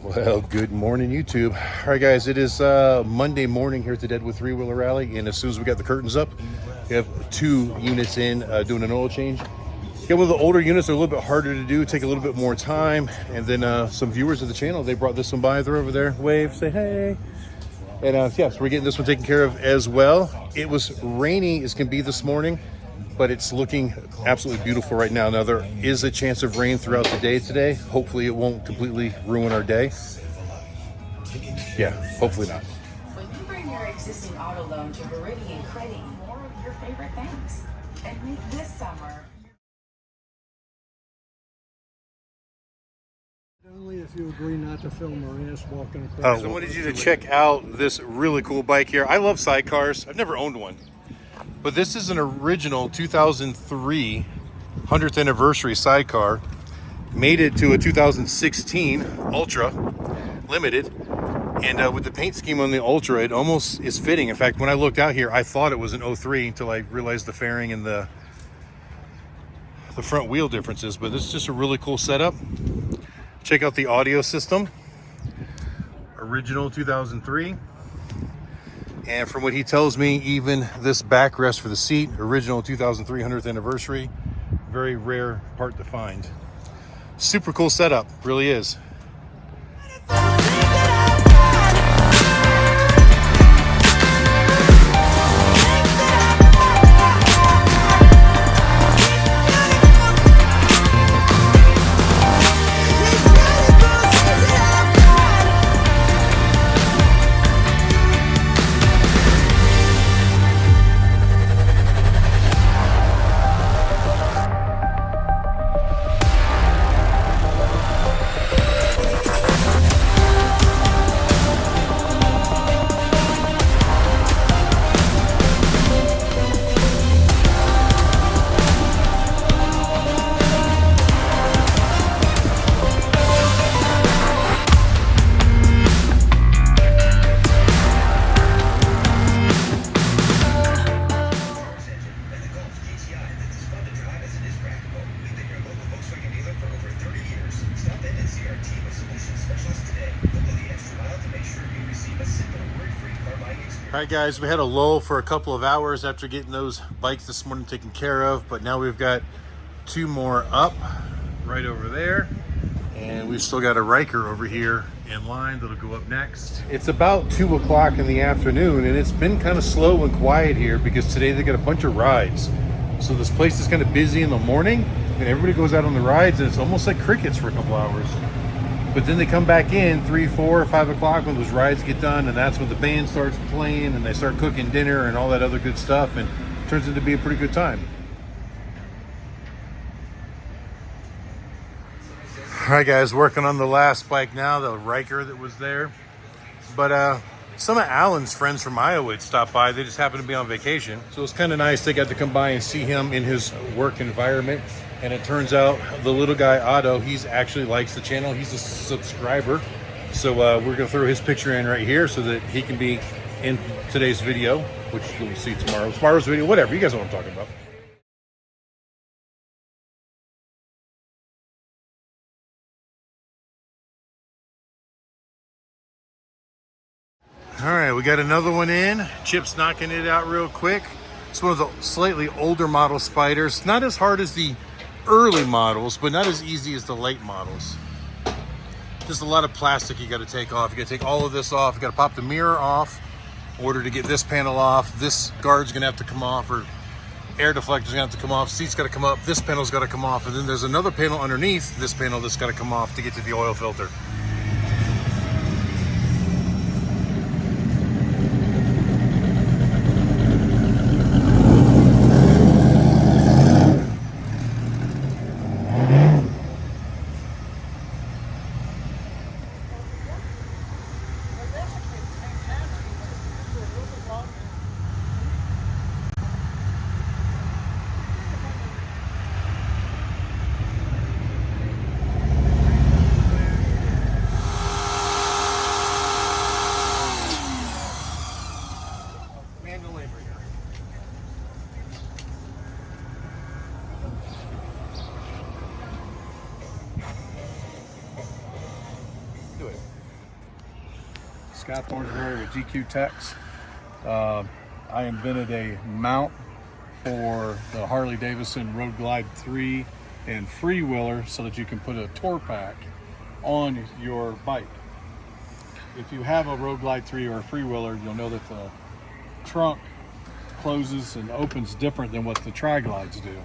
Well, good morning, YouTube. All right, guys, it is Monday morning here at the Deadwood three-wheeler rally, and as soon as we got the curtains up, we have 2 units in doing an oil change. Get one of the older units, they're a little bit harder to do, take a little bit more time, and then some viewers of the channel, they brought this one by. They're over there. Wave, say hey. And yeah, so we're getting this one taken care of as well. It was rainy as can be this morning, but it's looking absolutely beautiful right now. Now, there is a chance of rain throughout the day today. Hopefully it won't completely ruin our day. Yeah, hopefully not. When you bring your existing auto loan to Viridian Credit, more of your favorite things. And make this summer... Only if you agree not to film our ass walking across. I wanted you to check out this really cool bike here. I love sidecars. I've never owned one. But this is an original 2003 100th anniversary sidecar. Made it to a 2016 Ultra Limited. And with the paint scheme on the Ultra, it almost is fitting. In fact, when I looked out here, I thought it was an 03 until I realized the fairing and the front wheel differences. But this is just a really cool setup. Check out the audio system. Original 2003. And from what he tells me, even this backrest for the seat, original 2003 100th anniversary, very rare part to find. Super cool setup, really is. All right, guys, we had a lull for a couple of hours after getting those bikes this morning taken care of, but now we've got 2 more up right over there, and we've still got a Riker over here in line that'll go up next. It's about 2 o'clock in the afternoon, and it's been kind of slow and quiet here because today they got a bunch of rides. So this place is kind of busy in the morning, and everybody goes out on the rides, and it's almost like crickets for a couple hours. But then they come back in 3, 4, 5 o'clock when those rides get done, and that's when the band starts playing and they start cooking dinner and all that other good stuff, and it turns into be a pretty good time. All right, guys, working on the last bike now, the Riker that was there. But some of Alan's friends from Iowa had stopped by. They just happened to be on vacation. So it's kind of nice they got to come by and see him in his work environment. And it turns out the little guy, Otto, he's actually likes the channel. He's a subscriber. So we're going to throw his picture in right here so that he can be in today's video, which you'll see tomorrow's video, whatever. You guys know what I'm talking about. All right, we got another one in. Chip's knocking it out real quick. It's one of the slightly older model Spyders. Not as hard as the early models, but not as easy as the late models. Just a lot of plastic you got to take off. You got to take all of this off. You got to pop the mirror off in order to get this panel off. This guard's gonna have to come off, or air deflector's gonna have to come off. Seat's got to come up. This panel's got to come off, and then there's another panel underneath this panel that's got to come off to get to the oil filter. Scott Thornsberry with GQ Techs. I invented a mount for the Harley Davidson Road Glide 3 and Freewheeler so that you can put a tour pack on your bike. If you have a Road Glide 3 or a Freewheeler, you'll know that the trunk closes and opens different than what the Tri-Glides do,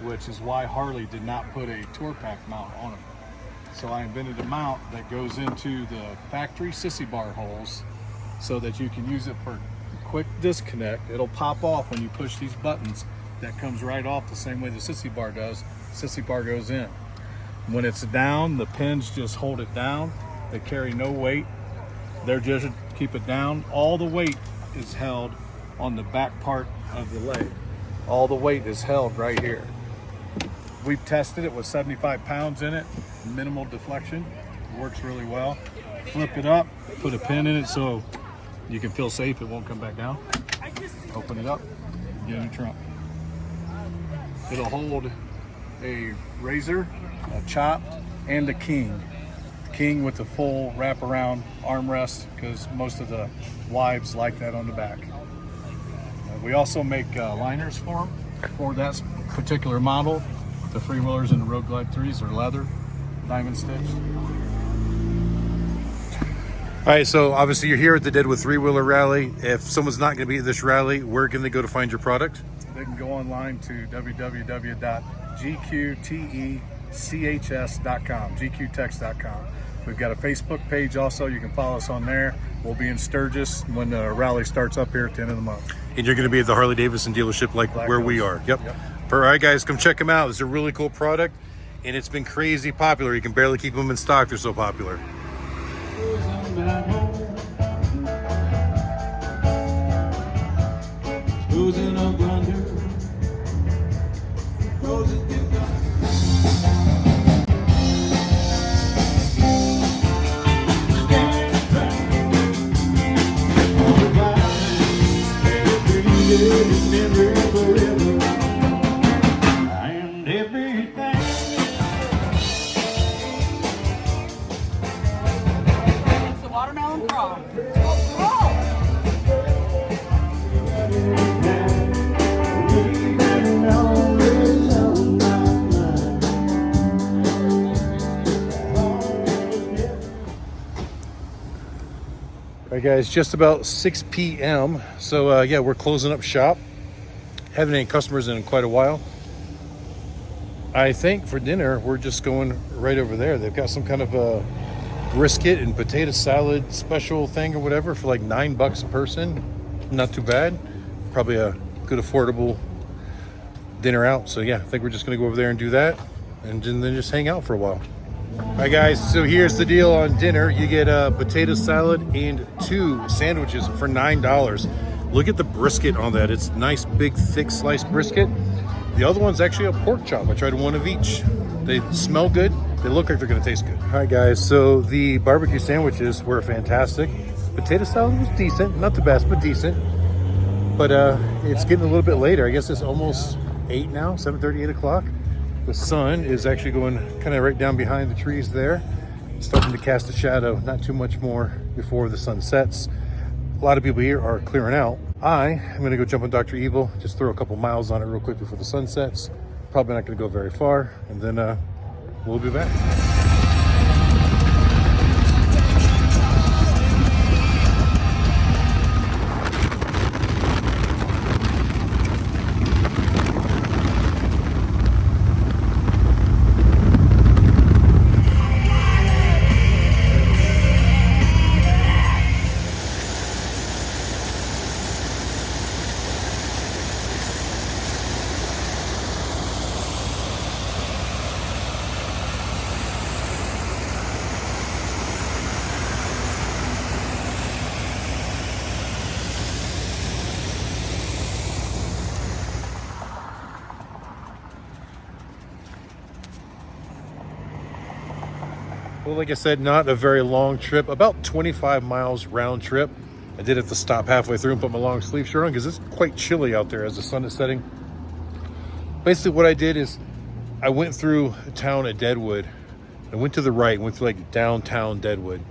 which is why Harley did not put a tour pack mount on them. So I invented a mount that goes into the factory sissy bar holes so that you can use it for quick disconnect. It'll pop off when you push these buttons. That comes right off the same way the sissy bar does. Sissy bar goes in. When it's down, the pins just hold it down. They carry no weight. They're just keep it down. All the weight is held on the back part of the leg. All the weight is held right here. We've tested it with 75 pounds in it, minimal deflection. It works really well. Flip it up, put a pin in it so you can feel safe, it won't come back down. Open it up, get in the trunk. It'll hold a razor, a chop, and a king. King with the full wraparound armrest, because most of the wives like that on the back. We also make liners for them for that particular model. The Freewheelers and the Road Glide 3s are leather, diamond stitched. All right, so obviously you're here at the Deadwood Three-Wheeler Rally. If someone's not going to be at this rally, where can they go to find your product? They can go online to www.gqtechs.com, gqtechs.com. We've got a Facebook page also. You can follow us on there. We'll be in Sturgis when the rally starts up here at the end of the month. And you're going to be at the Harley Davidson dealership like Black where Hills. we are. Yep. All right, guys, come check them out. It's a really cool product, and it's been crazy popular. You can barely keep them in stock. They're so popular. Losing a blunder, roses get gone. And everything. It's the watermelon frog. All right, guys, just about 6 p.m. So, yeah, we're closing up shop. Haven't any customers in quite a while. I think for dinner, we're just going right over there. They've got some kind of a brisket and potato salad special thing or whatever for like $9 a person. Not too bad. Probably a good affordable dinner out. So yeah, I think we're just gonna go over there and do that and then just hang out for a while. All right, guys, so here's the deal on dinner. You get a potato salad and 2 sandwiches for $9. Look at the brisket on that. It's nice, big, thick sliced brisket. The other one's actually a pork chop. I tried one of each. They smell good. They look like they're gonna taste good. All right, guys, so the barbecue sandwiches were fantastic. Potato salad was decent, not the best, but decent. But it's getting a little bit later. I guess it's almost 8 now, 7:30, 8 o'clock. The sun is actually going kind of right down behind the trees there. It's starting to cast a shadow, not too much more before the sun sets. A lot of people here are clearing out. I am gonna go jump on Dr. Evil, just throw a couple miles on it real quick before the sun sets. Probably not gonna go very far, and then we'll be back. Well, like I said, not a very long trip, about 25 miles round trip. I did have to stop halfway through and put my long sleeve shirt on because it's quite chilly out there as the sun is setting. Basically what I did is I went through a town at Deadwood. I went to the right, went to like downtown Deadwood.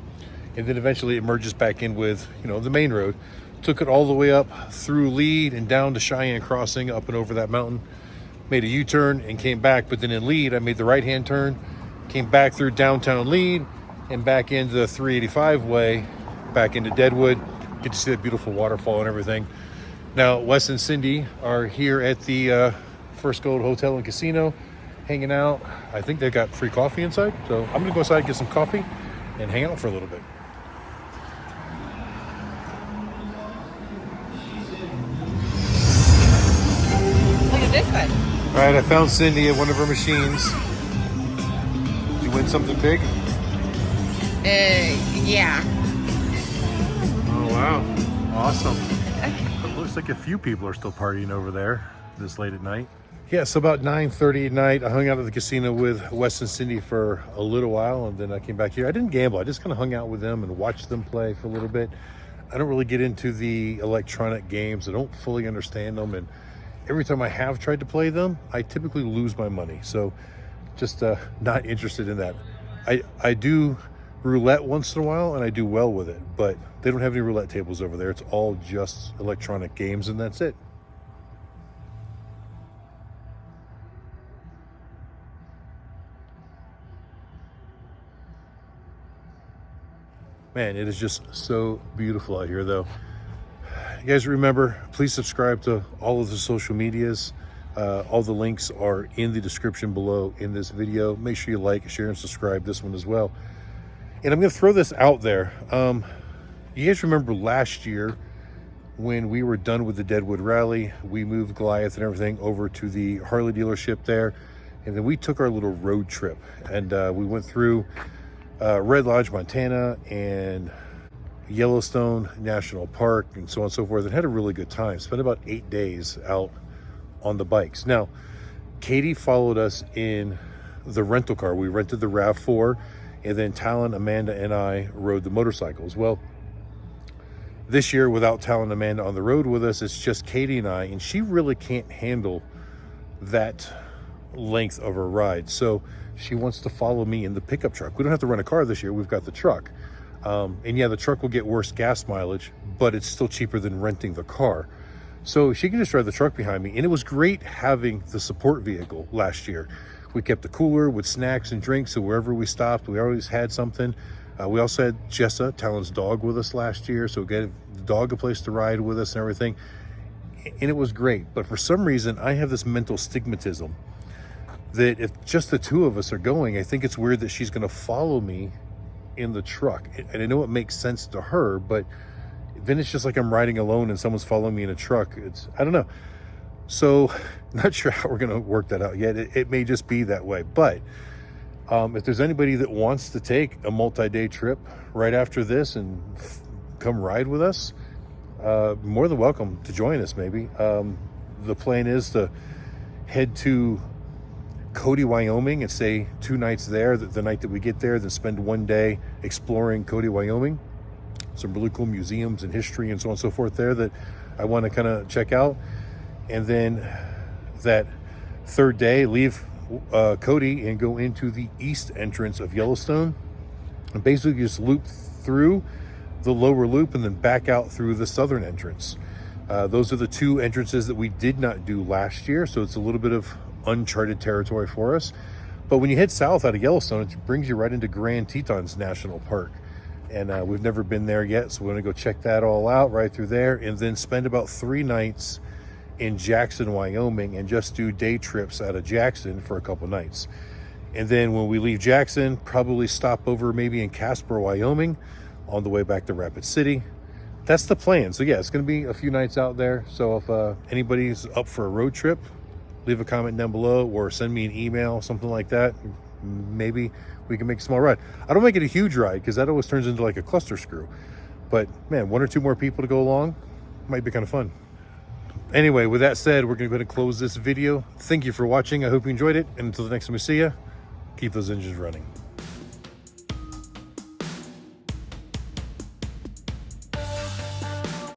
and then eventually it merges back in with, you know, the main road. Took it all the way up through Lead and down to Cheyenne Crossing, up and over that mountain. Made a U-turn and came back, but then in Lead I made the right-hand turn, came back through downtown Lead and back into the 385 way, back into Deadwood. Get to see that beautiful waterfall and everything. Now Wes and Cindy are here at the First Gold Hotel and Casino, hanging out. I think they've got free coffee inside, so I'm gonna go inside, get some coffee and hang out for a little bit. Look at this one. All right, I found Cindy at one of her machines. Did you win something big? Yeah. Oh, wow. Awesome. It looks like a few people are still partying over there this late at night. Yeah, so about 9:30 at night, I hung out at the casino with Wes and Cindy for a little while, and then I came back here. I didn't gamble. I just kind of hung out with them and watched them play for a little bit. I don't really get into the electronic games. I don't fully understand them, and every time I have tried to play them, I typically lose my money. So just not interested in that. I do roulette once in a while, and I do well with it, but they don't have any roulette tables over there. It's all just electronic games, and that's it. Man, it is just so beautiful out here, though. You guys remember, please subscribe to all of the social medias. All the links are in the description below in this video. Make sure you like, share, and subscribe this one as well. And I'm going to throw this out there. You guys remember last year when we were done with the Deadwood Rally, we moved Goliath and everything over to the Harley dealership there. And then we took our little road trip, and we went through Red Lodge, Montana, and Yellowstone National Park, and so on and so forth, and had a really good time. Spent about 8 days out on the bikes. Now, Katie followed us in the rental car. We rented the RAV4, and then Talon, Amanda, and I rode the motorcycles. Well, this year, without Talon and Amanda on the road with us, it's just Katie and I, and she really can't handle that length of a ride. So she wants to follow me in the pickup truck. We don't have to rent a car this year. We've got the truck. And yeah, the truck will get worse gas mileage, but it's still cheaper than renting the car. So she can just drive the truck behind me. And it was great having the support vehicle last year. We kept a cooler with snacks and drinks, so wherever we stopped, we always had something. We also had Jessa, Talon's dog, with us last year, so we gave the dog a place to ride with us and everything. And it was great. But for some reason, I have this mental stigmatism that if just the two of us are going, I think it's weird that she's going to follow me in the truck. And I know it makes sense to her, but then it's just like I'm riding alone and someone's following me in a truck. I don't know. So not sure how we're going to work that out yet. It may just be that way. But if there's anybody that wants to take a multi-day trip right after this and come ride with us, more than welcome to join us maybe. The plan is to head to Cody, Wyoming, and stay 2 nights there. The night that we get there, then spend 1 day exploring Cody, Wyoming. Some really cool museums and history and so on and so forth there that I want to kind of check out. And then that 3rd day, leave Cody and go into the east entrance of Yellowstone, and basically just loop through the lower loop and then back out through the southern entrance. Those are the 2 entrances that we did not do last year, so it's a little bit of uncharted territory for us. But when you head south out of Yellowstone, it brings you right into Grand Tetons National Park, and we've never been there yet, so we're going to go check that all out right through there, and then spend about 3 nights in Jackson, Wyoming, and just do day trips out of Jackson for a couple nights. And then when we leave Jackson, probably stop over maybe in Casper, Wyoming, on the way back to Rapid City. That's the plan. So yeah, it's going to be a few nights out there. So if anybody's up for a road trip, leave a comment down below or send me an email, something like that. Maybe we can make a small ride. I don't make it a huge ride because that always turns into like a cluster screw. But man, 1 or 2 more people to go along might be kind of fun. Anyway, with that said, we're going to go ahead and close this video. Thank you for watching. I hope you enjoyed it. And until the next time we see you, keep those engines running.